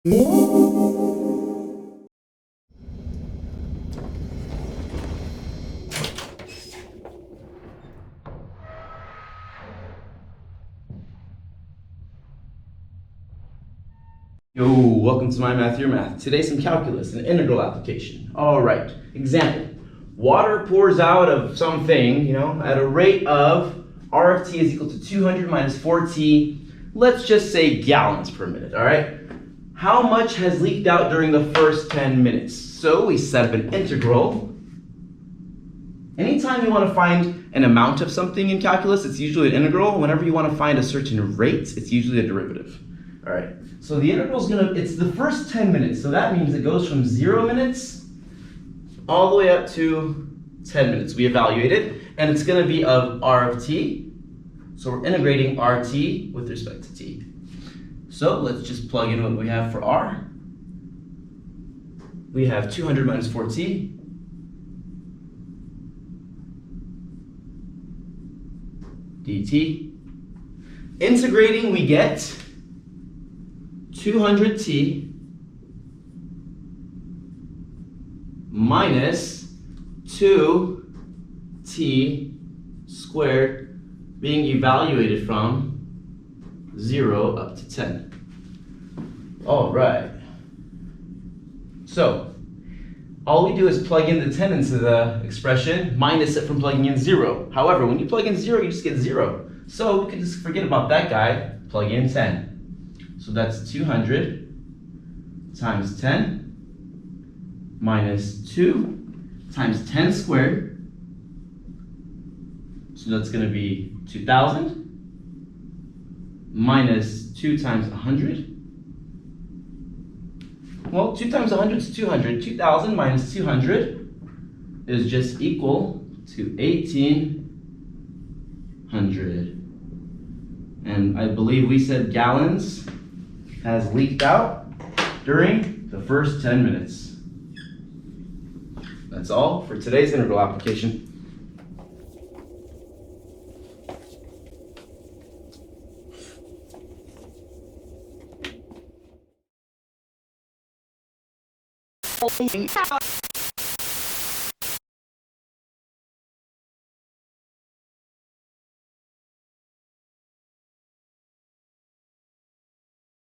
Yo, welcome to MyMathYourMath. Today some calculus, an integral application. All right, example. Water pours out of something, at a rate of R of t is equal to 200 minus 4t, let's just say gallons per minute, all right? How much has leaked out during the first 10 minutes? So we set up an integral. Anytime you want to find an amount of something in calculus, it's usually an integral. Whenever you want to find a certain rate, it's usually a derivative. All right, so the integral is it's the first 10 minutes. So that means it goes from 0 minutes all the way up to 10 minutes. We evaluate it, and it's going to be of R of t. So we're integrating RT with respect to t. So let's just plug in what we have for R. We have 200 minus 4t. dt. Integrating, we get 200t minus 2t squared being evaluated from 0 up to 10. All right. So all we do is plug in the 10 into the expression, minus it from plugging in 0. However, when you plug in 0, you just get 0. So we can just forget about that guy, plug in 10. So that's 200 times 10 minus 2 times 10 squared. So that's going to be 2,000 minus 2 times 100. Well, 2 times 100 is 200. 2,000 minus 200 is just equal to 1,800. And I believe we said gallons has leaked out during the first 10 minutes. That's all for today's integral application.